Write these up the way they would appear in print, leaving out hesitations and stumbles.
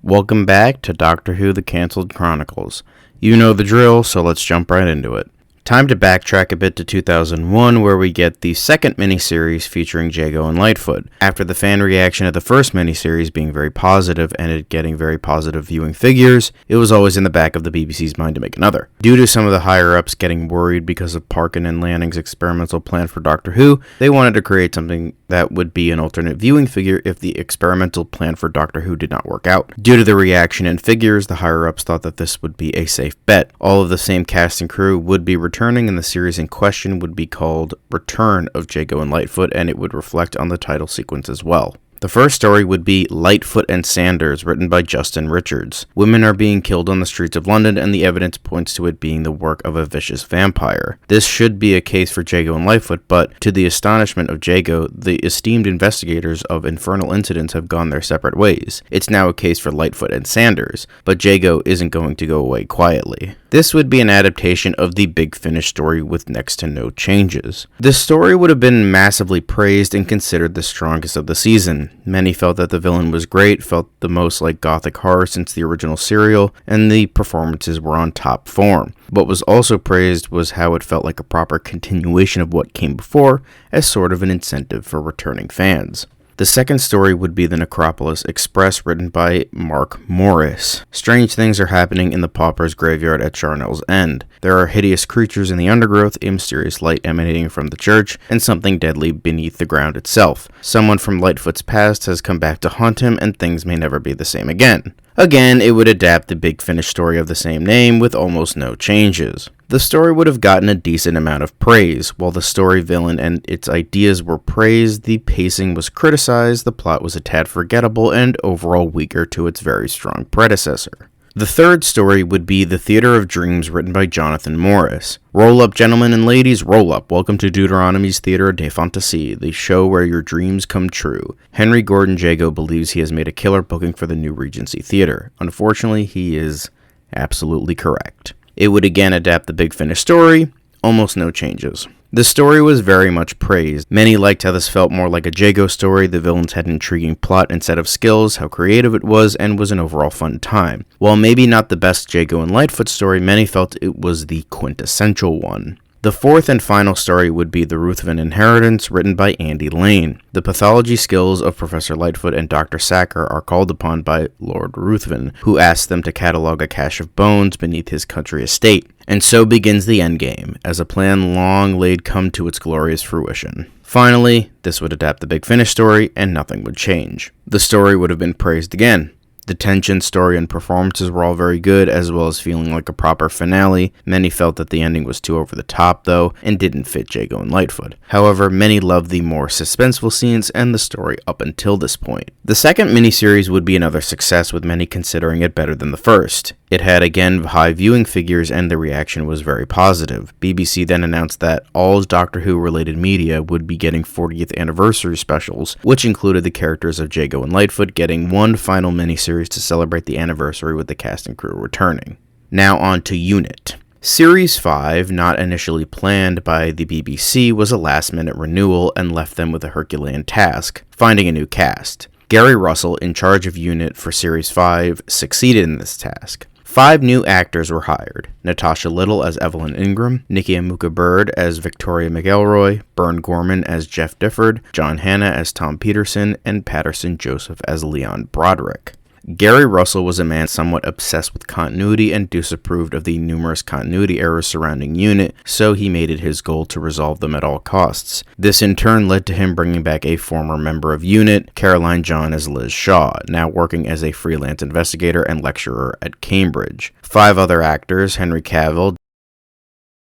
Welcome back to Doctor Who The Cancelled Chronicles. You know the drill, so let's jump right into it. Time to backtrack a bit to 2001, where we get the second miniseries featuring Jago and Litefoot. After the fan reaction of the first miniseries being very positive and it getting very positive viewing figures, it was always in the back of the BBC's mind to make another. Due to some of the higher-ups getting worried because of Parkin and Lanning's experimental plan for Doctor Who, they wanted to create something that would be an alternate viewing figure if the experimental plan for Doctor Who did not work out. Due to the reaction and figures, the higher-ups thought that this would be a safe bet. All of the same cast and crew would be returning, and the series in question would be called Return of Jago and Litefoot, and it would reflect on the title sequence as well. The first story would be Litefoot and Sanders, written by Justin Richards. Women are being killed on the streets of London, and the evidence points to it being the work of a vicious vampire. This should be a case for Jago and Litefoot, but to the astonishment of Jago, the esteemed investigators of infernal incidents have gone their separate ways. It's now a case for Litefoot and Sanders, but Jago isn't going to go away quietly. This would be an adaptation of the Big Finish story with next to no changes. This story would have been massively praised and considered the strongest of the season. Many felt that the villain was great, felt the most like gothic horror since the original serial, and the performances were on top form. What was also praised was how it felt like a proper continuation of what came before, as sort of an incentive for returning fans. The second story would be The Necropolis Express, written by Mark Morris. Strange things are happening in the Pauper's graveyard at Charnel's End. There are hideous creatures in the undergrowth, a mysterious light emanating from the church, and something deadly beneath the ground itself. Someone from Litefoot's past has come back to haunt him, and things may never be the same again. Again, it would adapt the Big Finish story of the same name with almost no changes. The story would have gotten a decent amount of praise. While the story villain and its ideas were praised, the pacing was criticized, the plot was a tad forgettable, and overall weaker to its very strong predecessor. The third story would be The Theater of Dreams, written by Jonathan Morris. Roll up, gentlemen and ladies, roll up. Welcome to Deuteronomy's Theater de Fantasy, the show where your dreams come true. Henry Gordon Jago believes he has made a killer booking for the new Regency Theater. Unfortunately, he is absolutely correct. It would again adapt the Big Finish story, almost no changes. The story was very much praised. Many liked how this felt more like a Jago story, the villains had an intriguing plot and set of skills, how creative it was, and was an overall fun time. While maybe not the best Jago and Litefoot story, many felt it was the quintessential one. The fourth and final story would be The Ruthven Inheritance, written by Andy Lane. The pathology skills of Professor Litefoot and Dr. Sacker are called upon by Lord Ruthven, who asks them to catalog a cache of bones beneath his country estate. And so begins the endgame, as a plan long laid come to its glorious fruition. Finally, this would adapt the Big Finish story, and nothing would change. The story would have been praised again. The tension, story, and performances were all very good, as well as feeling like a proper finale. Many felt that the ending was too over the top, though, and didn't fit Jago and Litefoot. However, many loved the more suspenseful scenes and the story up until this point. The second miniseries would be another success, with many considering it better than the first. It had again high viewing figures, and the reaction was very positive. BBC then announced that all Doctor Who related media would be getting 40th anniversary specials, which included the characters of Jago and Litefoot getting one final miniseries to celebrate the anniversary with the cast and crew returning. Now on to Unit. Series 5, not initially planned by the BBC, was a last-minute renewal and left them with a Herculean task, finding a new cast. Gary Russell, in charge of Unit for Series 5, succeeded in this task. 5 new actors were hired: Natasha Little as Evelyn Ingram, Nikki Amuka Bird as Victoria McElroy, Bern Gorman as Jeff Difford, John Hanna as Tom Peterson, and Patterson Joseph as Leon Broderick. Gary Russell was a man somewhat obsessed with continuity and disapproved of the numerous continuity errors surrounding Unit, so he made it his goal to resolve them at all costs. This in turn led to him bringing back a former member of Unit, Caroline John as Liz Shaw, now working as a freelance investigator and lecturer at Cambridge. 5 other actors, Henry Cavill,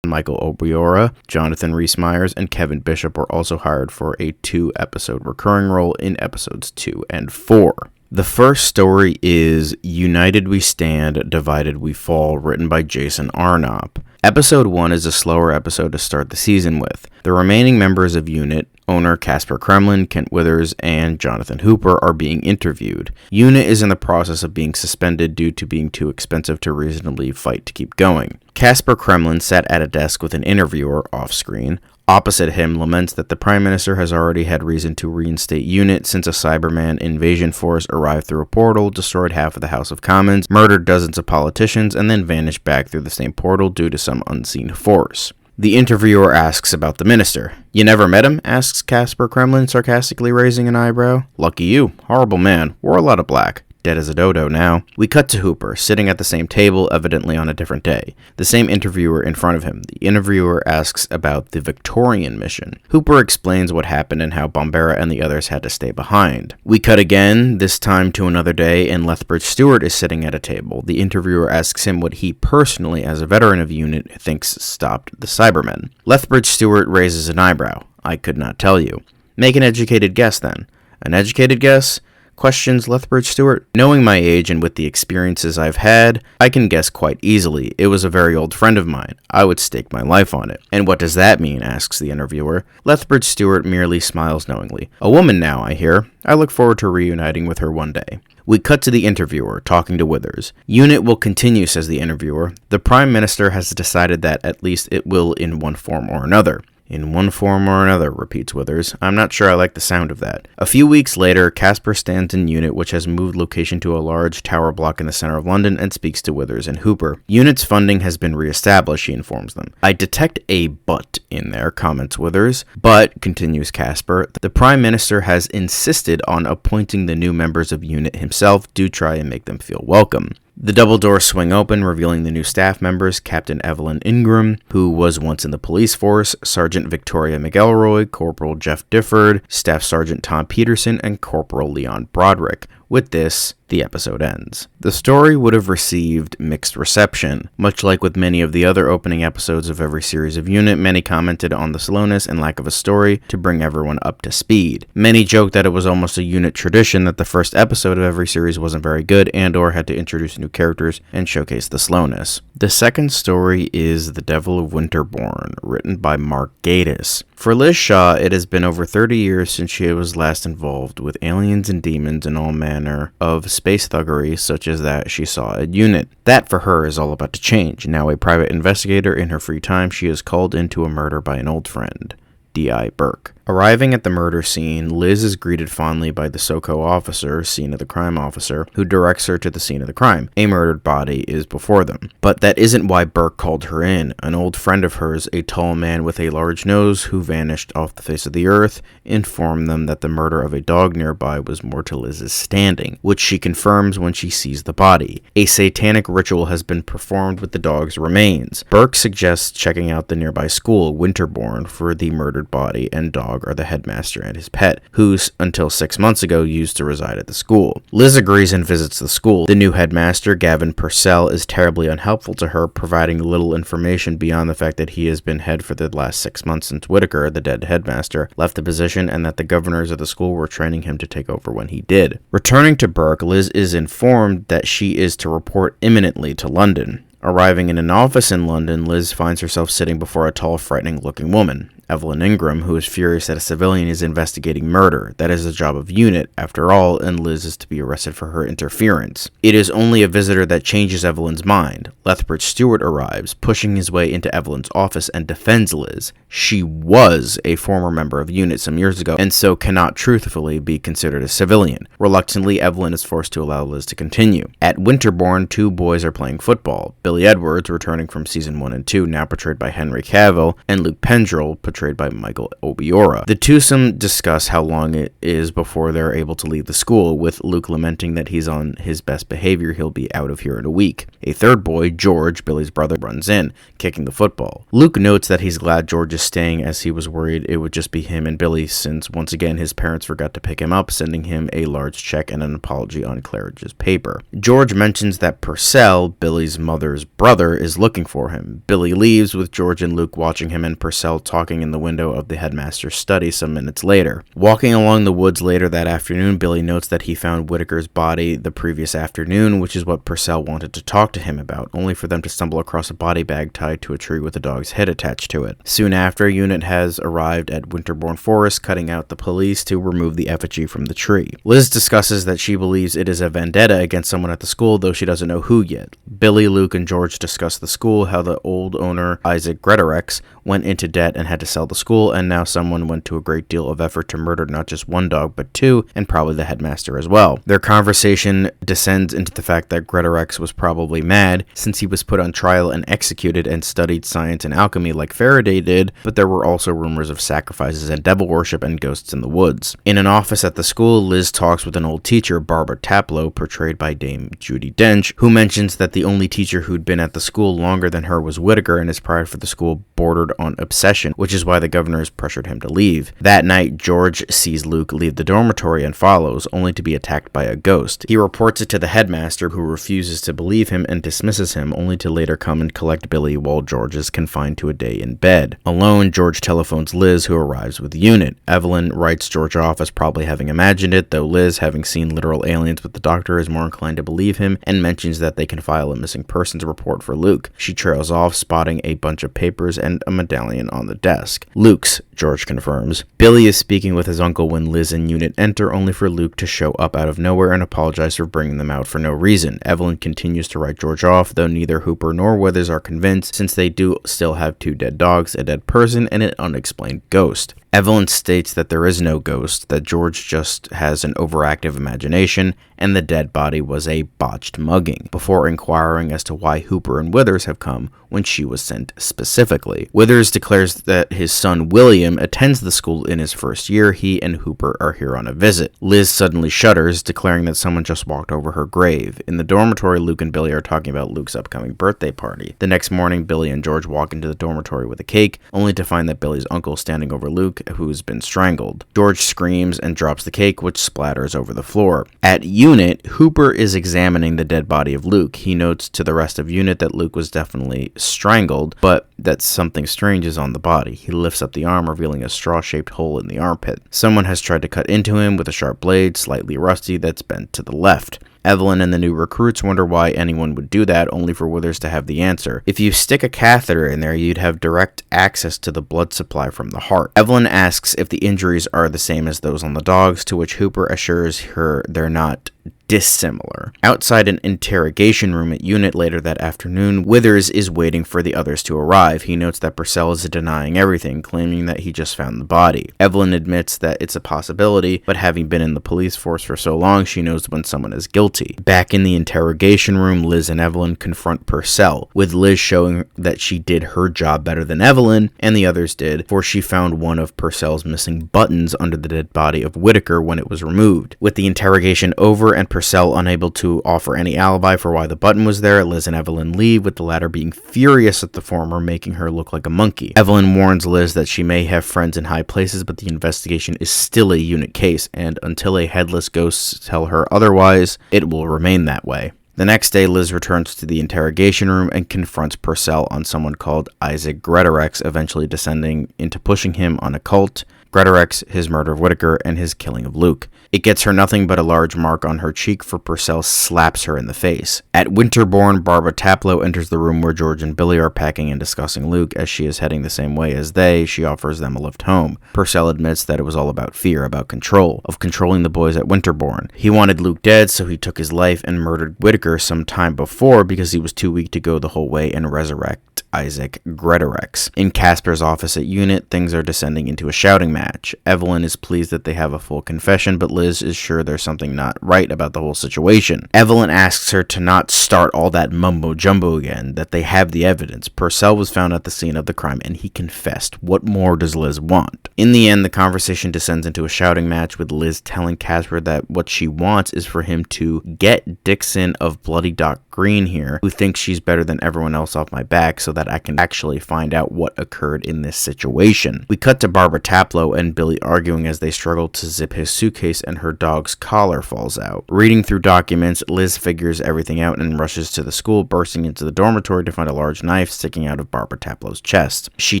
Michael Obiora, Jonathan Rhys-Meyers, and Kevin Bishop, were also hired for a 2-episode recurring role in episodes 2 and 4. The first story is United We Stand, Divided We Fall, written by Jason Arnop. Episode 1 is a slower episode to start the season with. The remaining members of Unit, owner Casper Kremlin, Kent Withers, and Jonathan Hooper, are being interviewed. Unit is in the process of being suspended due to being too expensive to reasonably fight to keep going. Casper Kremlin sat at a desk with an interviewer off-screen. Opposite him laments that the Prime Minister has already had reason to reinstate UNIT since a Cyberman invasion force arrived through a portal, destroyed half of the House of Commons, murdered dozens of politicians, and then vanished back through the same portal due to some unseen force. The interviewer asks about the minister. "You never met him?" asks Casper Kremlin, sarcastically raising an eyebrow. "Lucky you. Horrible man. Wore a lot of black. Dead as a dodo now." We cut to Hooper, sitting at the same table, evidently on a different day. The same interviewer in front of him. The interviewer asks about the Victorian mission. Hooper explains what happened and how Bombera and the others had to stay behind. We cut again, this time to another day, and Lethbridge Stewart is sitting at a table. The interviewer asks him what he personally, as a veteran of UNIT, thinks stopped the Cybermen. Lethbridge Stewart raises an eyebrow. "I could not tell you." "Make an educated guess, then." "An educated guess?" questions Lethbridge Stewart. "Knowing my age and with the experiences I've had, I can guess quite easily. It was a very old friend of mine. I would stake my life on it." "And what does that mean?" asks the interviewer. Lethbridge Stewart merely smiles knowingly. "A woman now, I hear. I look forward to reuniting with her one day." We cut to the interviewer, talking to Withers. "UNIT will continue," says the interviewer. "The Prime Minister has decided that at least it will in one form or another." "In one form or another," repeats Withers. "I'm not sure I like the sound of that." A few weeks later, Casper stands in UNIT, which has moved location to a large tower block in the center of London, and speaks to Withers and Hooper. UNIT's funding has been re-established, she informs them. "I detect a but in there," comments Withers. "But," continues Casper, "the Prime Minister has insisted on appointing the new members of UNIT himself. Do try and make them feel welcome." The double doors swing open, revealing the new staff members: Captain Evelyn Ingram, who was once in the police force, Sergeant Victoria McElroy, Corporal Jeff Difford, Staff Sergeant Tom Peterson, and Corporal Leon Broderick. With this, the episode ends. The story would have received mixed reception. Much like with many of the other opening episodes of every series of UNIT, many commented on the slowness and lack of a story to bring everyone up to speed. Many joked that it was almost a UNIT tradition that the first episode of every series wasn't very good and or had to introduce new characters and showcase the slowness. The second story is The Devil of Winterborn, written by Mark Gatiss. For Liz Shaw, it has been over 30 years since she was last involved with aliens and demons and all manner of space thuggery such as that she saw at UNIT. That for her is all about to change. Now a private investigator, in her free time, she is called into a murder by an old friend, D.I. Burke. Arriving at the murder scene, Liz is greeted fondly by the SOCO officer, scene of the crime officer, who directs her to the scene of the crime. A murdered body is before them. But that isn't why Burke called her in. An old friend of hers, a tall man with a large nose who vanished off the face of the earth, informed them that the murder of a dog nearby was more to Liz's standing, which she confirms when she sees the body. A satanic ritual has been performed with the dog's remains. Burke suggests checking out the nearby school, Winterborn, for the murdered body and dog are the headmaster and his pet, who until 6 months ago used to reside at the school. Liz agrees and visits the school. The new headmaster, Gavin Purcell, is terribly unhelpful to her, providing little information beyond the fact that he has been head for the last 6 months since Whitaker, the dead headmaster, left the position, and that the governors of the school were training him to take over when he did. Returning to Burke, Liz is informed that she is to report imminently to London. Arriving in an office in London, Liz finds herself sitting before a tall, frightening-looking woman, Evelyn Ingram, who is furious that a civilian is investigating murder. That is the job of UNIT, after all, and Liz is to be arrested for her interference. It is only a visitor that changes Evelyn's mind. Lethbridge Stewart arrives, pushing his way into Evelyn's office and defends Liz. She was a former member of UNIT some years ago, and so cannot truthfully be considered a civilian. Reluctantly, Evelyn is forced to allow Liz to continue. At Winterborn, two boys are playing football. Billy Edwards, returning from season 1 and 2, now portrayed by Henry Cavill, and Luke Pendrell, portrayed by Michael Obiora. The twosome discuss how long it is before they're able to leave the school, with Luke lamenting that he's on his best behavior, he'll be out of here in a week. A third boy, George, Billy's brother, runs in, kicking the football. Luke notes that he's glad George is staying, as he was worried it would just be him and Billy, since once again his parents forgot to pick him up, sending him a large check and an apology on Claridge's paper. George mentions that Purcell, Billy's mother's brother, is looking for him. Billy leaves, with George and Luke watching him and Purcell talking in the window of the headmaster's study some minutes later. Walking along the woods later that afternoon, Billy notes that he found Whitaker's body the previous afternoon, which is what Purcell wanted to talk to him about, only for them to stumble across a body bag tied to a tree with a dog's head attached to it. Soon after, UNIT has arrived at Winterborn Forest, cutting out the police to remove the effigy from the tree. Liz discusses that she believes it is a vendetta against someone at the school, though she doesn't know who yet. Billy, Luke, and George discuss the school, how the old owner, Isaac Greatorex, went into debt and had to sell sell the school, and now someone went to a great deal of effort to murder not just one dog, but two, and probably the headmaster as well. Their conversation descends into the fact that Greatorex was probably mad, since he was put on trial and executed and studied science and alchemy like Faraday did, but there were also rumors of sacrifices and devil worship and ghosts in the woods. In an office at the school, Liz talks with an old teacher, Barbara Taplow, portrayed by Dame Judi Dench, who mentions that the only teacher who'd been at the school longer than her was Whitaker, and his pride for the school bordered on obsession, which is why the governors pressured him to leave. That night, George sees Luke leave the dormitory and follows, only to be attacked by a ghost. He reports it to the headmaster, who refuses to believe him and dismisses him, only to later come and collect Billy while George is confined to a day in bed. Alone, George telephones Liz, who arrives with the unit. Evelyn writes George off as probably having imagined it, though Liz, having seen literal aliens with the doctor, is more inclined to believe him and mentions that they can file a missing persons report for Luke. She trails off, spotting a bunch of papers and a medallion on the desk. Luke's, George confirms. Billy is speaking with his uncle when Liz and unit enter, only for Luke to show up out of nowhere and apologize for bringing them out for no reason. Evelyn continues to write George off, though neither Hooper nor Withers are convinced, since they do still have two dead dogs, a dead person, and an unexplained ghost. Evelyn states that there is no ghost, that George just has an overactive imagination, and the dead body was a botched mugging, before inquiring as to why Hooper and Withers have come when she was sent specifically. Withers declares that his son William attends the school in his first year. He and Hooper are here on a visit. Liz suddenly shudders, declaring that someone just walked over her grave. In the dormitory, Luke and Billy are talking about Luke's upcoming birthday party. The next morning, Billy and George walk into the dormitory with a cake, only to find that Billy's uncle is standing over Luke, who's been strangled. George screams and drops the cake, which splatters over the floor. At unit, Hooper is examining the dead body of Luke. He notes to the rest of unit that Luke was definitely strangled, but that something strange is on the body. He lifts up the arm, revealing a straw-shaped hole in the armpit. Someone has tried to cut into him with a sharp blade, slightly rusty, that's bent to the left. Evelyn and the new recruits wonder why anyone would do that, only for Withers to have the answer. If you stick a catheter in there, you'd have direct access to the blood supply from the heart. Evelyn asks if the injuries are the same as those on the dogs, to which Hooper assures her they're not dissimilar. Outside an interrogation room at unit later that afternoon, Withers is waiting for the others to arrive. He notes that Purcell is denying everything, claiming that he just found the body. Evelyn admits that it's a possibility, but having been in the police force for so long, she knows when someone is guilty. Back in the interrogation room, Liz and Evelyn confront Purcell, with Liz showing that she did her job better than Evelyn, and the others did, for she found one of Purcell's missing buttons under the dead body of Whitaker when it was removed. With the interrogation over and Purcell unable to offer any alibi for why the button was there, Liz and Evelyn leave, with the latter being furious at the former, making her look like a monkey. Evelyn warns Liz that she may have friends in high places, but the investigation is still a unit case, and until a headless ghost tell her otherwise, it will remain that way. The next day, Liz returns to the interrogation room and confronts Purcell on someone called Isaac Greatorex, eventually descending into pushing him on a cult. Greatorex, his murder of Whitaker, and his killing of Luke. It gets her nothing but a large mark on her cheek, for Purcell slaps her in the face. At Winterbourne, Barbara Taplow enters the room where George and Billy are packing and discussing Luke. As she is heading the same way as they, she offers them a lift home. Purcell admits that it was all about fear, about control, of controlling the boys at Winterbourne. He wanted Luke dead, so he took his life and murdered Whitaker some time before because he was too weak to go the whole way and resurrect Isaac Greatorex. In Casper's office at unit, things are descending into a shouting match. Evelyn is pleased that they have a full confession, but Liz is sure there's something not right about the whole situation. Evelyn asks her to not start all that mumbo-jumbo again, that they have the evidence. Purcell was found at the scene of the crime, and he confessed. What more does Liz want? In the end, the conversation descends into a shouting match, with Liz telling Casper that what she wants is for him to get Dixon of Bloody Dock Green here, who thinks she's better than everyone else, off my back, so that I can actually find out what occurred in this situation. We cut to Barbara Taplow and Billy arguing as they struggle to zip his suitcase, and her dog's collar falls out. Reading through documents, Liz figures everything out and rushes to the school, bursting into the dormitory to find a large knife sticking out of Barbara Taplow's chest. She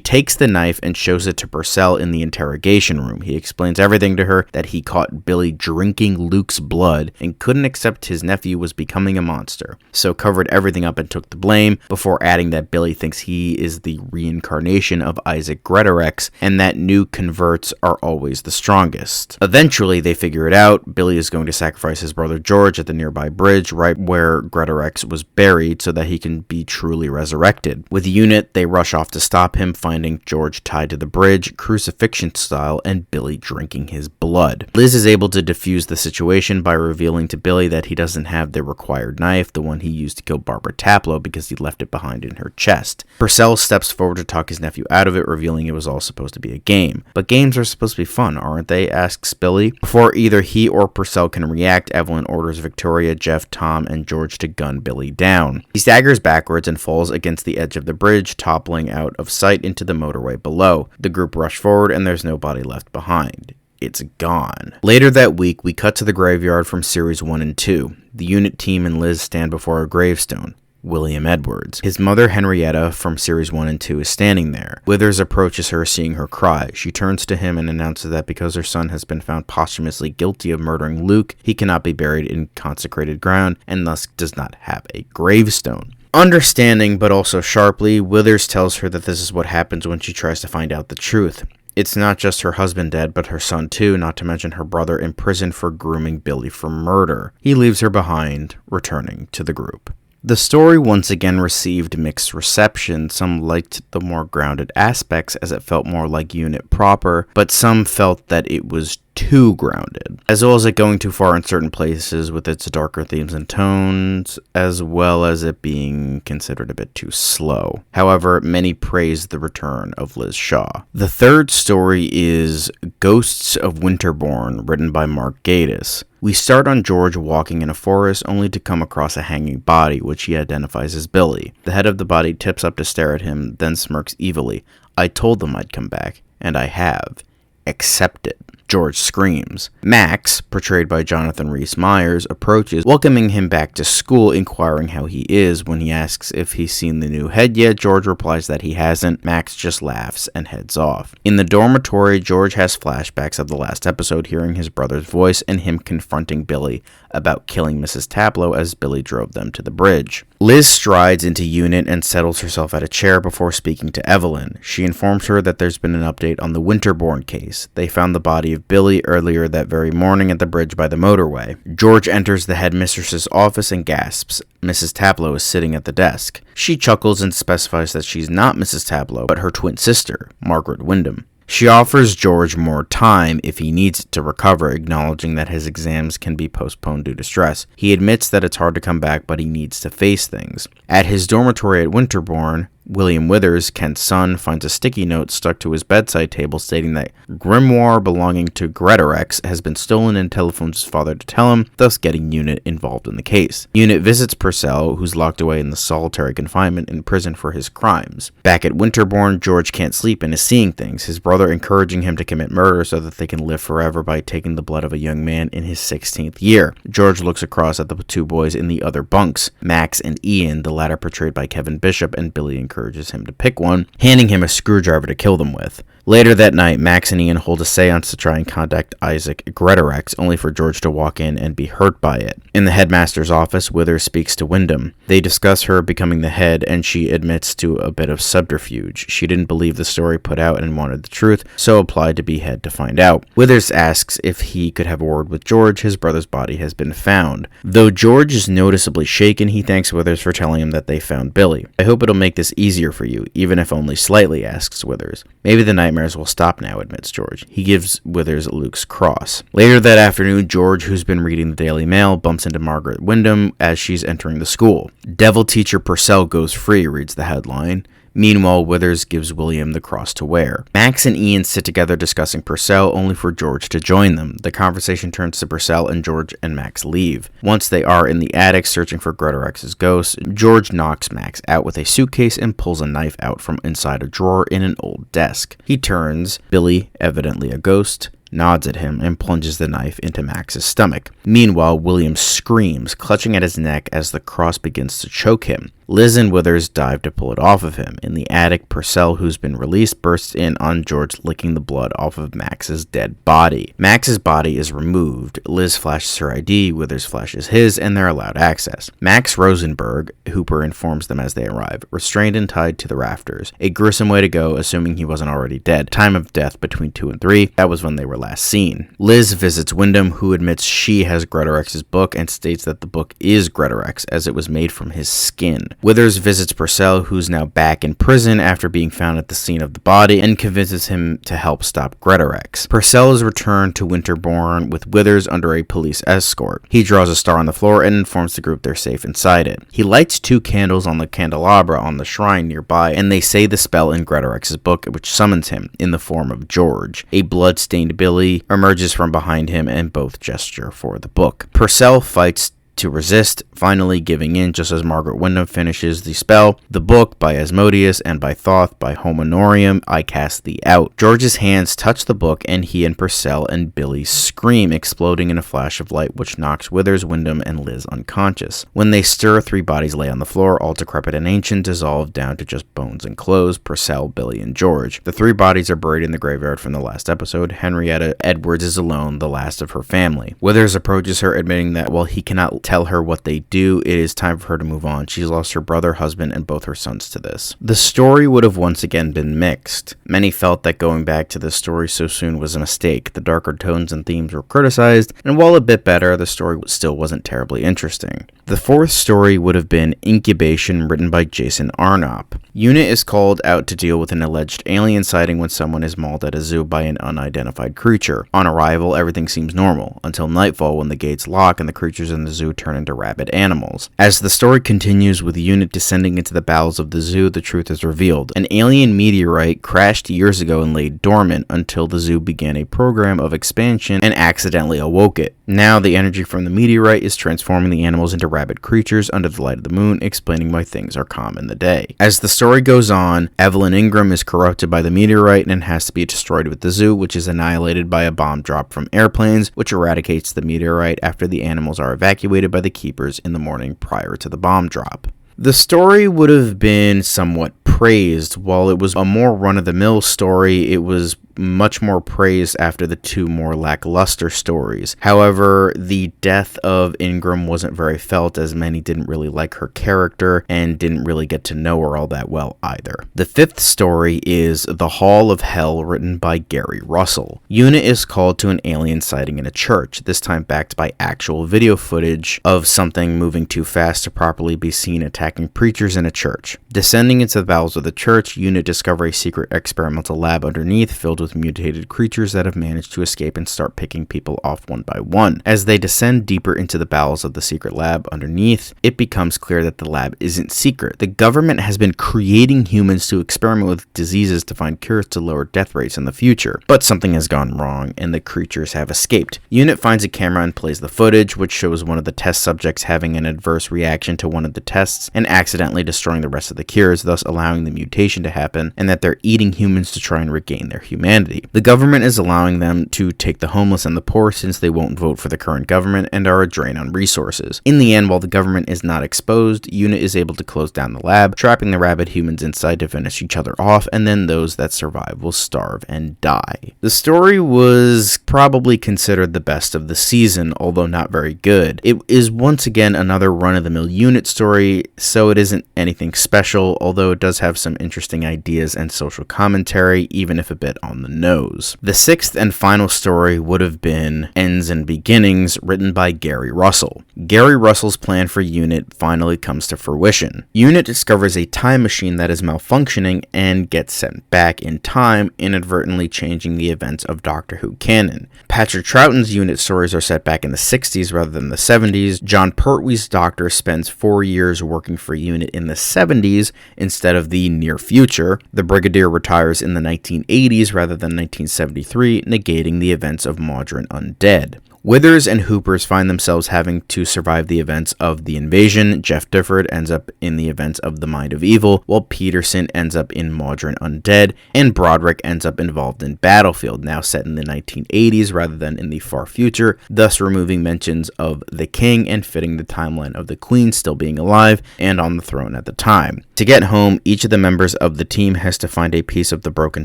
takes the knife and shows it to Purcell in the interrogation room. He explains everything to her, that he caught Billy drinking Luke's blood and couldn't accept his nephew was becoming a monster. So so covered everything up and took the blame, before adding that Billy thinks he is the reincarnation of Isaac Greatorex, and that new converts are always the strongest. Eventually, they figure it out. Billy is going to sacrifice his brother George at the nearby bridge, right where Greatorex was buried, so that he can be truly resurrected. With Unit, they rush off to stop him, finding George tied to the bridge, crucifixion style, and Billy drinking his blood. Liz is able to defuse the situation by revealing to Billy that he doesn't have the required knife, the one he used to kill Barbara Taplow, because he left it behind in her chest. Purcell steps forward to talk his nephew out of it, revealing it was all supposed to be a game. But games are supposed to be fun, aren't they? Asks Billy. Before either he or Purcell can react, Evelyn orders Victoria, Jeff, Tom, and George to gun Billy down. He staggers backwards and falls against the edge of the bridge, toppling out of sight into the motorway below. The group rush forward and there's no body left behind. It's gone. Later that week, we cut to the graveyard from Series 1 and 2. The Unit team and Liz stand before a gravestone. William Edwards. His mother, Henrietta, from Series 1 and 2, is standing there. Withers approaches her, seeing her cry. She turns to him and announces that because her son has been found posthumously guilty of murdering Luke, he cannot be buried in consecrated ground, and thus does not have a gravestone. Understanding, but also sharply, Withers tells her that this is what happens when she tries to find out the truth. It's not just her husband dead, but her son too, not to mention her brother in prison for grooming Billy for murder. He leaves her behind, returning to the group. The story once again received mixed reception. Some liked the more grounded aspects as it felt more like Unit proper, but some felt that it was too grounded, as well as it going too far in certain places with its darker themes and tones, as well as it being considered a bit too slow. However, many praised the return of Liz Shaw. The third story is Ghosts of Winterbourne, written by Mark Gatiss. We start on George walking in a forest only to come across a hanging body, which he identifies as Billy. The head of the body tips up to stare at him, then smirks evilly. I told them I'd come back, and I have. Accept it. George screams. Max, portrayed by Jonathan Rhys-Meyers, approaches, welcoming him back to school, inquiring how he is. When he asks if he's seen the new head yet, George replies that he hasn't. Max just laughs and heads off. In the dormitory, George has flashbacks of the last episode, hearing his brother's voice and him confronting Billy about killing Mrs. Taplow as Billy drove them to the bridge. Liz strides into Unit and settles herself at a chair before speaking to Evelyn. She informs her that there's been an update on the Winterbourne case. They found the body of Billy earlier that very morning at the bridge by the motorway. George enters the headmistress's office and gasps. Mrs. Taplow is sitting at the desk. She chuckles and specifies that she's not Mrs. Taplow, but her twin sister, Margaret Wyndham. She offers George more time if he needs it to recover, acknowledging that his exams can be postponed due to stress. He admits that it's hard to come back, but he needs to face things. At his dormitory at Winterbourne, William Withers, Kent's son, finds a sticky note stuck to his bedside table stating that grimoire belonging to Greatorex has been stolen, and telephones his father to tell him, thus getting Unit involved in the case. Unit visits Purcell, who's locked away in the solitary confinement in prison for his crimes. Back at Winterbourne, George can't sleep and is seeing things, his brother encouraging him to commit murder so that they can live forever by taking the blood of a young man in his 16th year. George looks across at the two boys in the other bunks, Max and Ian, the latter portrayed by Kevin Bishop, and Billy encourages him to pick one, handing him a screwdriver to kill them with. Later that night, Max and Ian hold a seance to try and contact Isaac Greatorex, only for George to walk in and be hurt by it. In the headmaster's office, Withers speaks to Wyndham. They discuss her becoming the head, and she admits to a bit of subterfuge. She didn't believe the story put out and wanted the truth, so applied to be head to find out. Withers asks if he could have a word with George. His brother's body has been found. Though George is noticeably shaken, he thanks Withers for telling him that they found Billy. I hope it'll make this easier for you, even if only slightly, asks Withers. Maybe the nightmares will stop now, admits George. He gives Withers Luke's cross. Later that afternoon, George, who's been reading the Daily Mail, bumps into Margaret Wyndham as she's entering the school. Devil teacher Purcell goes free, reads the headline. Meanwhile, Withers gives William the cross to wear. Max and Ian sit together discussing Purcell, only for George to join them. The conversation turns to Purcell, and George and Max leave. Once they are in the attic searching for Greatorex's ghost, George knocks Max out with a suitcase and pulls a knife out from inside a drawer in an old desk. He turns, Billy, evidently a ghost, nods at him and plunges the knife into Max's stomach. Meanwhile, William screams, clutching at his neck as the cross begins to choke him. Liz and Withers dive to pull it off of him. In the attic, Purcell, who's been released, bursts in on George licking the blood off of Max's dead body. Max's body is removed. Liz flashes her ID, Withers flashes his, and they're allowed access. Max Rosenberg, Hooper informs them as they arrive, restrained and tied to the rafters. A gruesome way to go, assuming he wasn't already dead. Time of death between 2 and 3, that was when they were last seen. Liz visits Wyndham, who admits she has Gretorex's book and states that the book is Greatorex, as it was made from his skin. Withers visits Purcell, who's now back in prison after being found at the scene of the body, and convinces him to help stop Greatorex. Purcell is returned to Winterbourne with Withers under a police escort. He draws a star on the floor and informs the group they're safe inside it. He lights 2 candles on the candelabra on the shrine nearby, and they say the spell in Gretorex's book, which summons him in the form of George. A blood-stained Billy emerges from behind him, and both gesture for the book. Purcell fights to resist, finally giving in just as Margaret Wyndham finishes the spell. The book by Asmodeus and by Thoth by Homonorium, I cast thee out. George's hands touch the book and he and Purcell and Billy scream, exploding in a flash of light which knocks Withers, Wyndham, and Liz unconscious. When they stir, 3 bodies lay on the floor, all decrepit and ancient, dissolved down to just bones and clothes, Purcell, Billy, and George. The 3 bodies are buried in the graveyard from the last episode. Henrietta Edwards is alone, the last of her family. Withers approaches her, admitting that while he cannot tell her what they do, it is time for her to move on. She's lost her brother, husband, and both her sons to this. The story would have once again been mixed. Many felt that going back to this story so soon was a mistake. The darker tones and themes were criticized, and while a bit better, the story still wasn't terribly interesting. The 4th story would have been Incubation, written by Jason Arnop. Unit is called out to deal with an alleged alien sighting when someone is mauled at a zoo by an unidentified creature. On arrival, everything seems normal, until nightfall when the gates lock and the creatures in the zoo turn into rabid animals. As the story continues with Unit descending into the bowels of the zoo, the truth is revealed. An alien meteorite crashed years ago and lay dormant until the zoo began a program of expansion and accidentally awoke it. Now the energy from the meteorite is transforming the animals into rabid creatures under the light of the moon, explaining why things are calm in the day. As the story goes on, Evelyn Ingram is corrupted by the meteorite and has to be destroyed with the zoo, which is annihilated by a bomb drop from airplanes, which eradicates the meteorite after the animals are evacuated by the keepers in the morning prior to the bomb drop. The story would have been somewhat praised. While it was a more run-of-the-mill story, it was much more praised after the 2 more lackluster stories. However, the death of Ingram wasn't very felt, as many didn't really like her character and didn't really get to know her all that well either. The 5th story is The Hall of Hell, written by Gary Russell. Unit is called to an alien sighting in a church, this time backed by actual video footage of something moving too fast to properly be seen attacking preachers in a church. Descending into the bowels of the church, Unit discover a secret experimental lab underneath filled with mutated creatures that have managed to escape and start picking people off one by one. As they descend deeper into the bowels of the secret lab underneath, it becomes clear that the lab isn't secret. The government has been creating humans to experiment with diseases to find cures to lower death rates in the future, but something has gone wrong and the creatures have escaped. Unit finds a camera and plays the footage, which shows one of the test subjects having an adverse reaction to one of the tests and accidentally destroying the rest of the cures, thus allowing the mutation to happen, and that they're eating humans to try and regain their humanity. The government is allowing them to take the homeless and the poor since they won't vote for the current government and are a drain on resources. In the end, while the government is not exposed, Unit is able to close down the lab, trapping the rabid humans inside to finish each other off, and then those that survive will starve and die. The story was probably considered the best of the season, although not very good. It is once again another run-of-the-mill Unit story, so it isn't anything special, although it does have some interesting ideas and social commentary, even if a bit on the nose. The 6th and final story would have been Ends and Beginnings, written by Gary Russell. Gary Russell's plan for Unit finally comes to fruition. Unit discovers a time machine that is malfunctioning and gets sent back in time, inadvertently changing the events of Doctor Who canon. Patrick Troughton's Unit stories are set back in the 60s rather than the 70s. John Pertwee's Doctor spends 4 years working for Unit in the 70s instead of the near future. The Brigadier retires in the 1980s rather than 1973, negating the events of Modern Undead. Withers and Hoopers find themselves having to survive the events of the invasion. Jeff Difford ends up in the events of the Mind of Evil, while Peterson ends up in Modern Undead, and Broderick ends up involved in Battlefield, now set in the 1980s rather than in the far future, thus removing mentions of the King and fitting the timeline of the Queen still being alive and on the throne at the time. To get home, each of the members of the team has to find a piece of the broken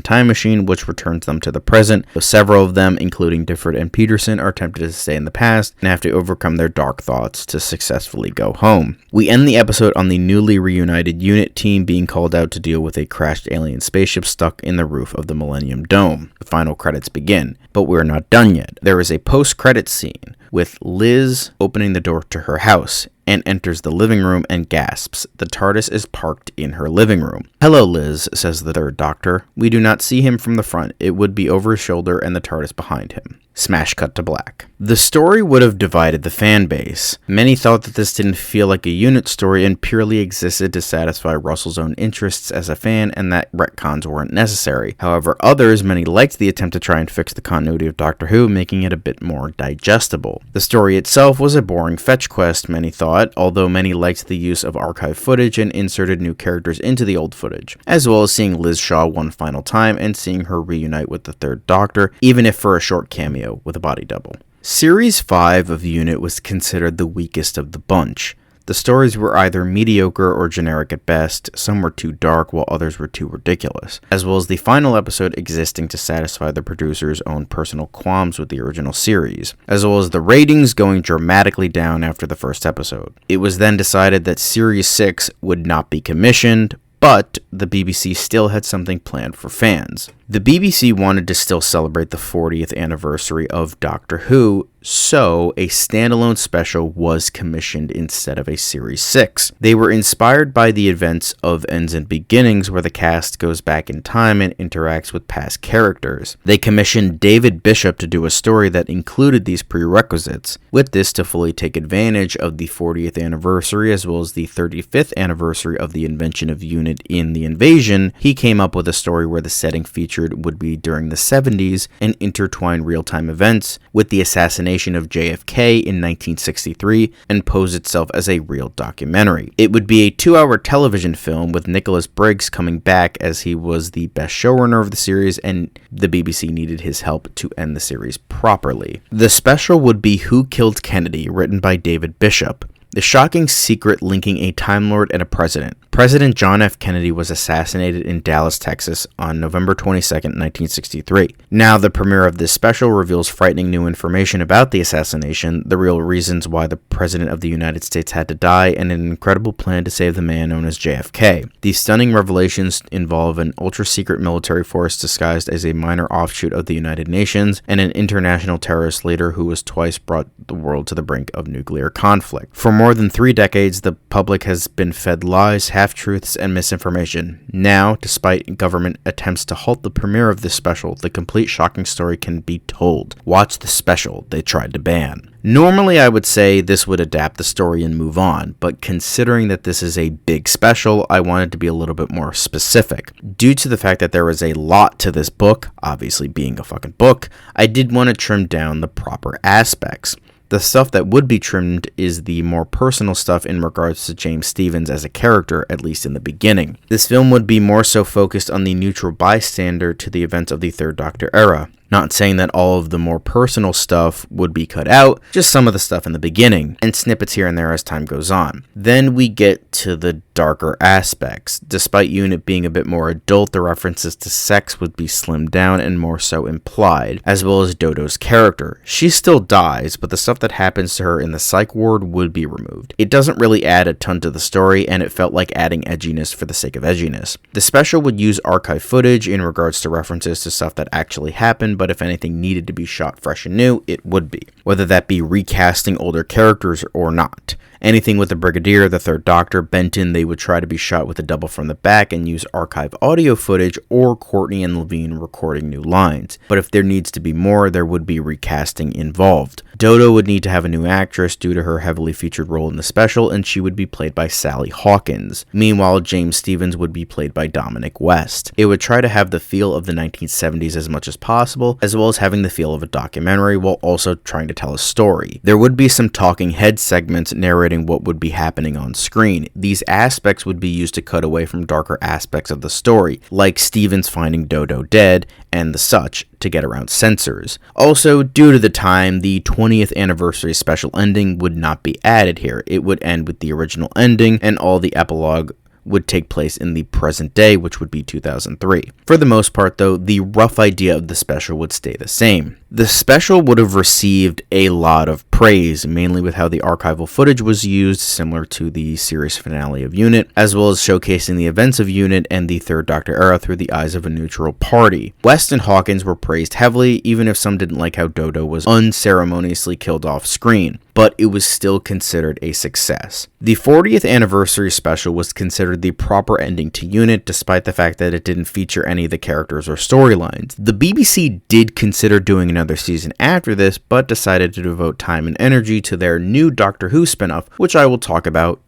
time machine which returns them to the present, so several of them, including Difford and Peterson, are tempted to stay in the past and have to overcome their dark thoughts to successfully go home. We end the episode on the newly reunited unit team being called out to deal with a crashed alien spaceship stuck in the roof of the Millennium Dome. The final credits begin, but we're not done yet. There is a post-credits scene with Liz opening the door to her house and enters the living room and gasps. The TARDIS is parked in her living room. "Hello, Liz," says the third Doctor. "We do not see him from the front. It would be over his shoulder and the TARDIS behind him." Smash cut to black. The story would have divided the fan base. Many thought that this didn't feel like a unit story and purely existed to satisfy Russell's own interests as a fan and that retcons weren't necessary. However, others, many liked the attempt to try and fix the continuity of Doctor Who, making it a bit more digestible. The story itself was a boring fetch quest, many thought, although many liked the use of archive footage and inserted new characters into the old footage, as well as seeing Liz Shaw one final time and seeing her reunite with the third Doctor, even if for a short cameo with a body double. Series 5 of Unit was considered the weakest of the bunch. The stories were either mediocre or generic at best, some were too dark while others were too ridiculous, as well as the final episode existing to satisfy the producer's own personal qualms with the original series, as well as the ratings going dramatically down after the first episode. It was then decided that Series 6 would not be commissioned, but the BBC still had something planned for fans. The BBC wanted to still celebrate the 40th anniversary of Doctor Who, so a standalone special was commissioned instead of a Series 6. They were inspired by the events of Ends and Beginnings, where the cast goes back in time and interacts with past characters. They commissioned David Bishop to do a story that included these prerequisites. With this, to fully take advantage of the 40th anniversary as well as the 35th anniversary of the invention of Unit in the invasion, he came up with a story where the setting featured would be during the 70s and intertwine real-time events with the assassination of JFK in 1963 and pose itself as a real documentary. It would be a 2-hour television film with Nicholas Briggs coming back as he was the best showrunner of the series and the BBC needed his help to end the series properly. The special would be Who Killed Kennedy, written by David Bishop. The shocking secret linking a Time Lord and a president. President John F. Kennedy was assassinated in Dallas, Texas on November 22, 1963. Now, the premiere of this special reveals frightening new information about the assassination, the real reasons why the President of the United States had to die, and an incredible plan to save the man known as JFK. These stunning revelations involve an ultra-secret military force disguised as a minor offshoot of the United Nations, and an international terrorist leader who was twice brought the world to the brink of nuclear conflict. For more than 3 decades, the public has been fed lies, half-truths, and misinformation. Now, despite government attempts to halt the premiere of this special, the complete shocking story can be told. Watch the special they tried to ban. Normally, I would say this would adapt the story and move on, but considering that this is a big special, I wanted to be a little bit more specific. Due to the fact that there is a lot to this book, obviously being a fucking book, I did want to trim down the proper aspects. The stuff that would be trimmed is the more personal stuff in regards to James Stevens as a character, at least in the beginning. This film would be more so focused on the neutral bystander to the events of the Third Doctor era. Not saying that all of the more personal stuff would be cut out, just some of the stuff in the beginning, and snippets here and there as time goes on. Then we get to the darker aspects. Despite Unit being a bit more adult, the references to sex would be slimmed down and more so implied, as well as Dodo's character. She still dies, but the stuff that happens to her in the psych ward would be removed. It doesn't really add a ton to the story, and it felt like adding edginess for the sake of edginess. The special would use archive footage in regards to references to stuff that actually happened, but if anything needed to be shot fresh and new, it would be, whether that be recasting older characters or not. Anything with the Brigadier, the Third Doctor, Benton, they would try to be shot with a double from the back and use archive audio footage, or Courtney and Levine recording new lines. But if there needs to be more, there would be recasting involved. Dodo would need to have a new actress due to her heavily featured role in the special, and she would be played by Sally Hawkins. Meanwhile, James Stevens would be played by Dominic West. It would try to have the feel of the 1970s as much as possible, as well as having the feel of a documentary while also trying to tell a story. There would be some talking head segments narrating what would be happening on screen. These aspects would be used to cut away from darker aspects of the story, like Stevens finding Dodo dead and the such, to get around censors. Also, due to the time, the 20th anniversary special ending would not be added here. It would end with the original ending, and all the epilogue would take place in the present day, which would be 2003. For the most part, though, the rough idea of the special would stay the same. The special would have received a lot of praise, mainly with how the archival footage was used, similar to the series finale of UNIT, as well as showcasing the events of UNIT and the Third Doctor era through the eyes of a neutral party. West and Hawkins were praised heavily, even if some didn't like how Dodo was unceremoniously killed off screen, but it was still considered a success. The 40th anniversary special was considered the proper ending to UNIT, despite the fact that it didn't feature any of the characters or storylines. The BBC did consider doing another season after this, but decided to devote time and energy to their new Doctor Who spin-off, which I will talk about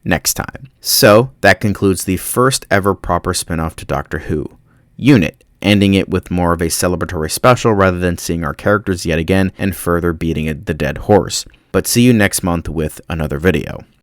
next time. So, that concludes the first ever proper spin-off to Doctor Who, UNIT, ending it with more of a celebratory special rather than seeing our characters yet again and further beating the dead horse. But see you next month with another video.